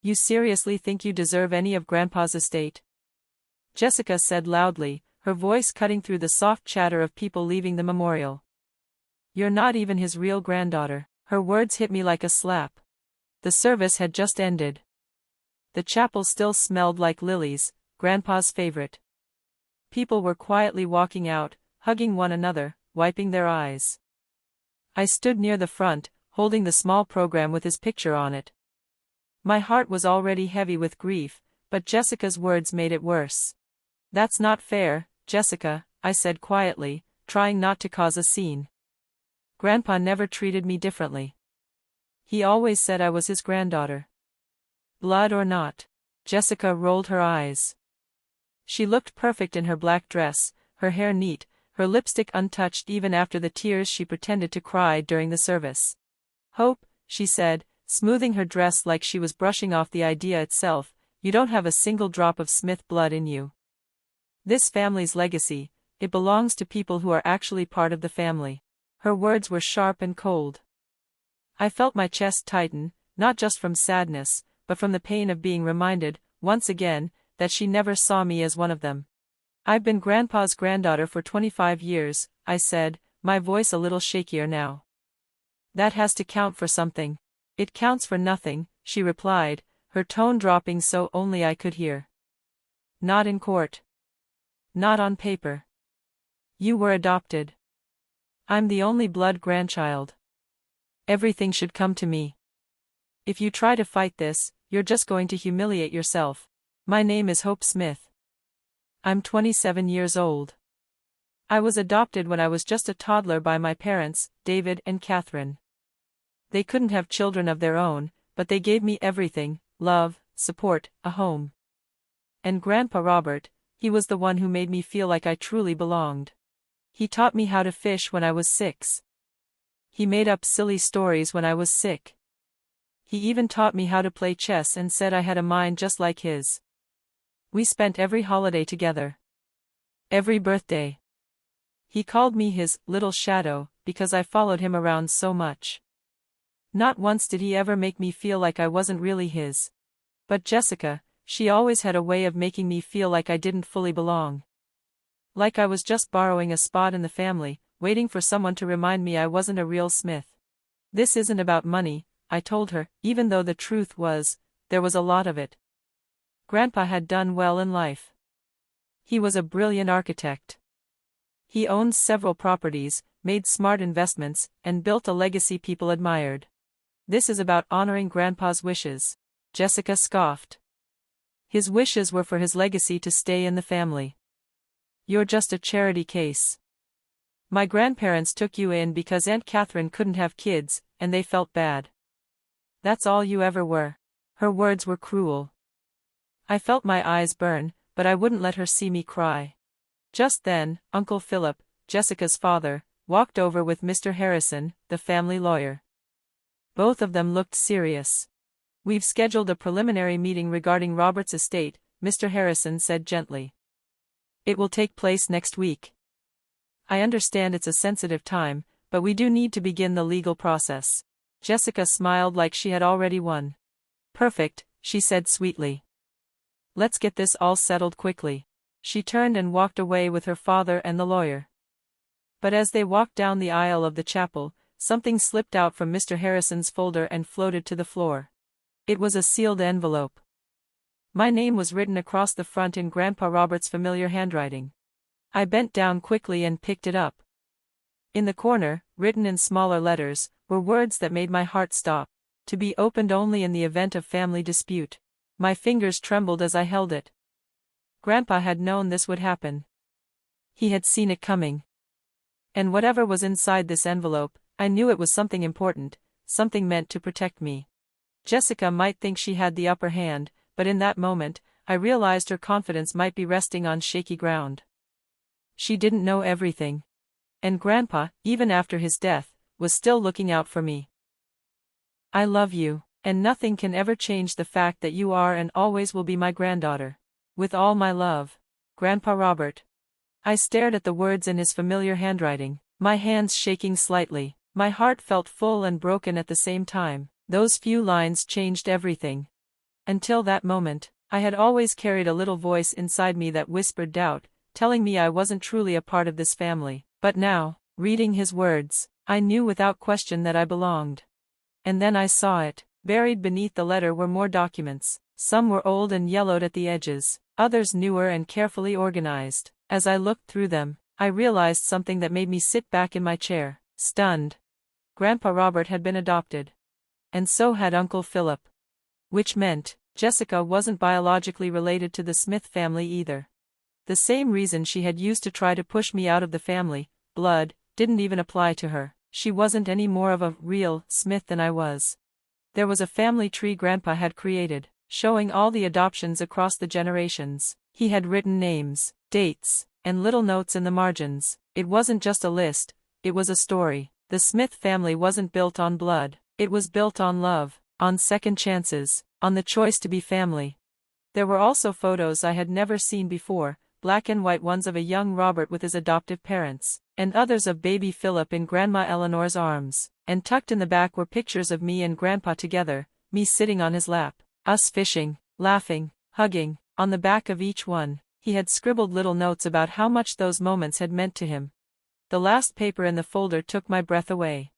You seriously think you deserve any of Grandpa's estate? Jessica said loudly, her voice cutting through the soft chatter of people leaving the memorial. You're not even his real granddaughter. Her words hit me like a slap. The service had just ended. The chapel still smelled like lilies, Grandpa's favorite. People were quietly walking out, hugging one another, wiping their eyes. I stood near the front, holding the small program with his picture on it. My heart was already heavy with grief, but Jessica's words made it worse. That's not fair, Jessica, I said quietly, trying not to cause a scene. Grandpa never treated me differently. He always said I was his granddaughter. Blood or not. Jessica rolled her eyes. She looked perfect in her black dress, her hair neat, her lipstick untouched even after the tears she pretended to cry during the service. Hope, she said, smoothing her dress like she was brushing off the idea itself, you don't have a single drop of Smith blood in you. This family's legacy, it belongs to people who are actually part of the family. Her words were sharp and cold. I felt my chest tighten, not just from sadness, but from the pain of being reminded, once again, that she never saw me as one of them. I've been Grandpa's granddaughter for 25 years, I said, my voice a little shakier now. That has to count for something. It counts for nothing, she replied, her tone dropping so only I could hear. Not in court. Not on paper. You were adopted. I'm the only blood grandchild. Everything should come to me. If you try to fight this, you're just going to humiliate yourself. My name is Hope Smith. I'm 27 years old. I was adopted when I was just a toddler by my parents, David and Catherine. They couldn't have children of their own, but they gave me everything, love, support, a home. And Grandpa Robert, he was the one who made me feel like I truly belonged. He taught me how to fish when I was 6. He made up silly stories when I was sick. He even taught me how to play chess and said I had a mind just like his. We spent every holiday together. Every birthday. He called me his little shadow because I followed him around so much. Not once did he ever make me feel like I wasn't really his. But Jessica, she always had a way of making me feel like I didn't fully belong. Like I was just borrowing a spot in the family, waiting for someone to remind me I wasn't a real Smith. This isn't about money, I told her, even though the truth was, there was a lot of it. Grandpa had done well in life. He was a brilliant architect. He owned several properties, made smart investments, and built a legacy people admired. This is about honoring Grandpa's wishes. Jessica scoffed. His wishes were for his legacy to stay in the family. You're just a charity case. My grandparents took you in because Aunt Catherine couldn't have kids, and they felt bad. That's all you ever were. Her words were cruel. I felt my eyes burn, but I wouldn't let her see me cry. Just then, Uncle Philip, Jessica's father, walked over with Mr. Harrison, the family lawyer. Both of them looked serious. We've scheduled a preliminary meeting regarding Robert's estate, Mr. Harrison said gently. It will take place next week. I understand it's a sensitive time, but we do need to begin the legal process. Jessica smiled like she had already won. Perfect, she said sweetly. Let's get this all settled quickly. She turned and walked away with her father and the lawyer. But as they walked down the aisle of the chapel, something slipped out from Mr. Harrison's folder and floated to the floor. It was a sealed envelope. My name was written across the front in Grandpa Robert's familiar handwriting. I bent down quickly and picked it up. In the corner, written in smaller letters, were words that made my heart stop. To be opened only in the event of family dispute. My fingers trembled as I held it. Grandpa had known this would happen. He had seen it coming. And whatever was inside this envelope, I knew it was something important, something meant to protect me. Jessica might think she had the upper hand, but in that moment, I realized her confidence might be resting on shaky ground. She didn't know everything. And Grandpa, even after his death, was still looking out for me. I love you, and nothing can ever change the fact that you are and always will be my granddaughter. With all my love, Grandpa Robert. I stared at the words in his familiar handwriting, my hands shaking slightly. My heart felt full and broken at the same time. Those few lines changed everything. Until that moment, I had always carried a little voice inside me that whispered doubt, telling me I wasn't truly a part of this family. But now, reading his words, I knew without question that I belonged. And then I saw it. Buried beneath the letter were more documents. Some were old and yellowed at the edges, others newer and carefully organized. As I looked through them, I realized something that made me sit back in my chair, stunned. Grandpa Robert had been adopted. And so had Uncle Philip. Which meant, Jessica wasn't biologically related to the Smith family either. The same reason she had used to try to push me out of the family, blood, didn't even apply to her. She wasn't any more of a real Smith than I was. There was a family tree Grandpa had created, showing all the adoptions across the generations. He had written names, dates, and little notes in the margins. It wasn't just a list, it was a story. The Smith family wasn't built on blood, it was built on love, on second chances, on the choice to be family. There were also photos I had never seen before, black and white ones of a young Robert with his adoptive parents, and others of baby Philip in Grandma Eleanor's arms, and tucked in the back were pictures of me and Grandpa together, me sitting on his lap, us fishing, laughing, hugging. On the back of each one, he had scribbled little notes about how much those moments had meant to him. The last paper in the folder took my breath away.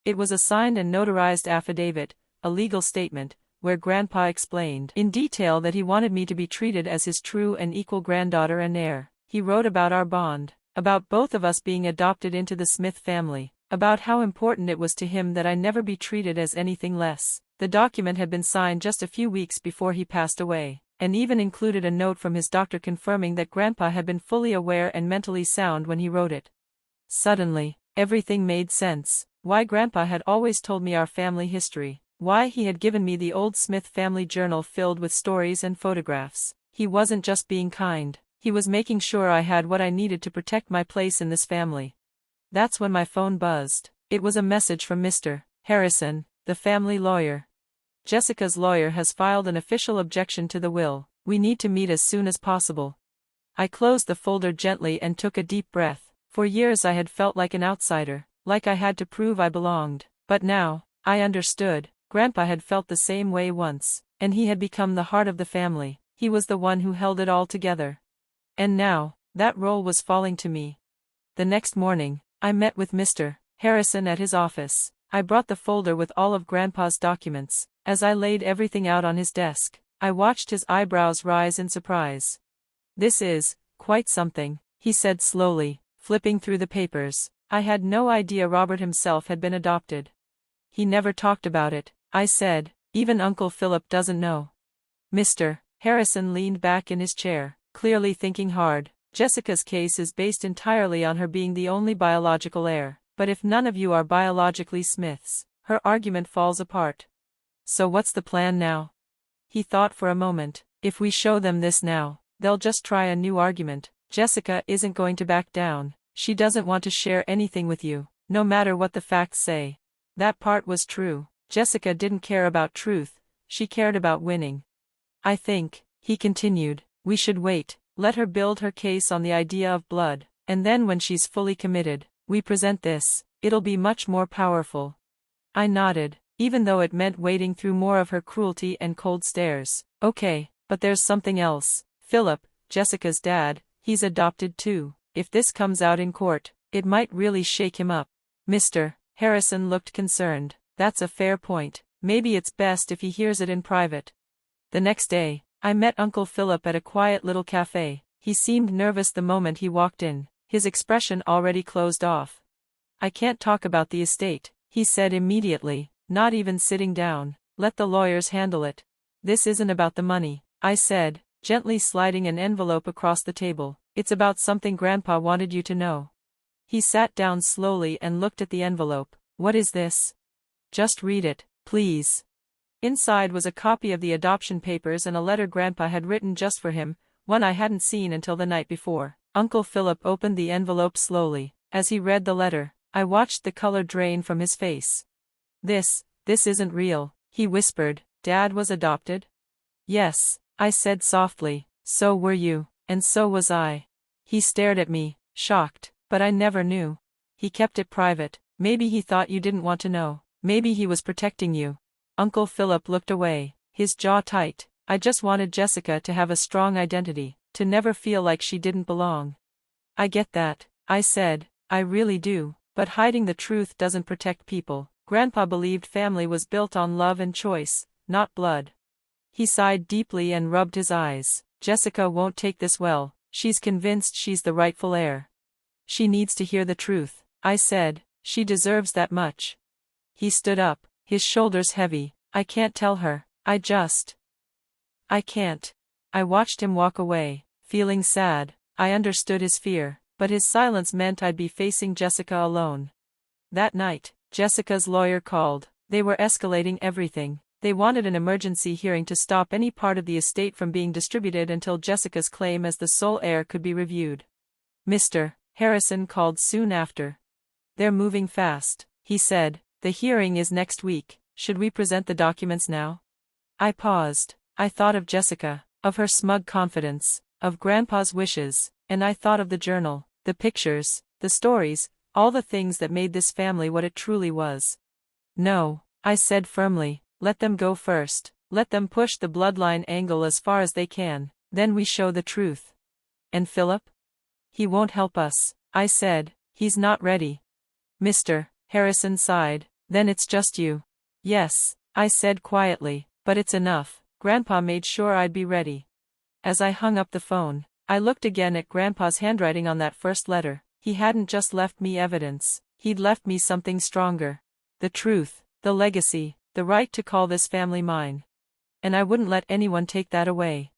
It was a signed and notarized affidavit, a legal statement, where Grandpa explained in detail that he wanted me to be treated as his true and equal granddaughter and heir. He wrote about our bond, about both of us being adopted into the Smith family, about how important it was to him that I never be treated as anything less. The document had been signed just a few weeks before he passed away, and even included a note from his doctor confirming that Grandpa had been fully aware and mentally sound when he wrote it. Suddenly, everything made sense. Why Grandpa had always told me our family history. Why he had given me the old Smith family journal filled with stories and photographs. He wasn't just being kind, he was making sure I had what I needed to protect my place in this family. That's when my phone buzzed. It was a message from Mr. Harrison, the family lawyer. Jessica's lawyer has filed an official objection to the will. We need to meet as soon as possible. I closed the folder gently and took a deep breath. For years I had felt like an outsider, like I had to prove I belonged. But now, I understood. Grandpa had felt the same way once, and he had become the heart of the family. He was the one who held it all together. And now, that role was falling to me. The next morning, I met with Mr. Harrison at his office. I brought the folder with all of Grandpa's documents. As I laid everything out on his desk, I watched his eyebrows rise in surprise. "This is quite something," he said slowly, flipping through the papers. "I had no idea Robert himself had been adopted." "He never talked about it," I said. "Even Uncle Philip doesn't know." Mr. Harrison leaned back in his chair, clearly thinking hard. "Jessica's case is based entirely on her being the only biological heir. But if none of you are biologically Smiths, her argument falls apart. So what's the plan now?" He thought for a moment. "If we show them this now, they'll just try a new argument. Jessica isn't going to back down. She doesn't want to share anything with you, no matter what the facts say." That part was true. Jessica didn't care about truth, she cared about winning. "I think," he continued, "we should wait, let her build her case on the idea of blood, and then when she's fully committed, we present this. It'll be much more powerful." I nodded, even though it meant wading through more of her cruelty and cold stares. "Okay, but there's something else. Philip, Jessica's dad, he's adopted too. If this comes out in court, it might really shake him up." Mr. Harrison looked concerned. "That's a fair point. Maybe it's best if he hears it in private." The next day, I met Uncle Philip at a quiet little cafe. He seemed nervous the moment he walked in, his expression already closed off. "I can't talk about the estate," he said immediately, not even sitting down. "Let the lawyers handle it." "This isn't about the money," I said, gently sliding an envelope across the table. "It's about something Grandpa wanted you to know." He sat down slowly and looked at the envelope. "What is this?" "Just read it, please." Inside was a copy of the adoption papers and a letter Grandpa had written just for him, one I hadn't seen until the night before. Uncle Philip opened the envelope slowly. As he read the letter, I watched the color drain from his face. This isn't real," he whispered. "Dad was adopted?" "Yes," I said softly. "So were you, and so was I." He stared at me, shocked. "But I never knew." "He kept it private. Maybe he thought you didn't want to know. Maybe he was protecting you." Uncle Philip looked away, his jaw tight. I just wanted Jessica to have a strong identity, to never feel like she didn't belong. I get that, I said, I really do, but hiding the truth doesn't protect people. Grandpa believed family was built on love and choice, not blood. He sighed deeply and rubbed his eyes. Jessica won't take this well, she's convinced she's the rightful heir. She needs to hear the truth, I said, she deserves that much. He stood up, his shoulders heavy. I can't tell her, I can't. I watched him walk away, feeling sad. I understood his fear, but his silence meant I'd be facing Jessica alone. That night, Jessica's lawyer called. They were escalating everything. They wanted an emergency hearing to stop any part of the estate from being distributed until Jessica's claim as the sole heir could be reviewed. Mr. Harrison called soon after. They're moving fast, he said. The hearing is next week. Should we present the documents now? I paused. I thought of Jessica, of her smug confidence, of Grandpa's wishes, and I thought of the journal, the pictures, the stories, all the things that made this family what it truly was. No, I said firmly, let them go first, let them push the bloodline angle as far as they can, then we show the truth. And Philip? He won't help us, I said, he's not ready. Mr. Harrison sighed, then it's just you. Yes, I said quietly, but it's enough. Grandpa made sure I'd be ready. As I hung up the phone, I looked again at Grandpa's handwriting on that first letter. He hadn't just left me evidence, he'd left me something stronger. The truth, the legacy, the right to call this family mine. And I wouldn't let anyone take that away.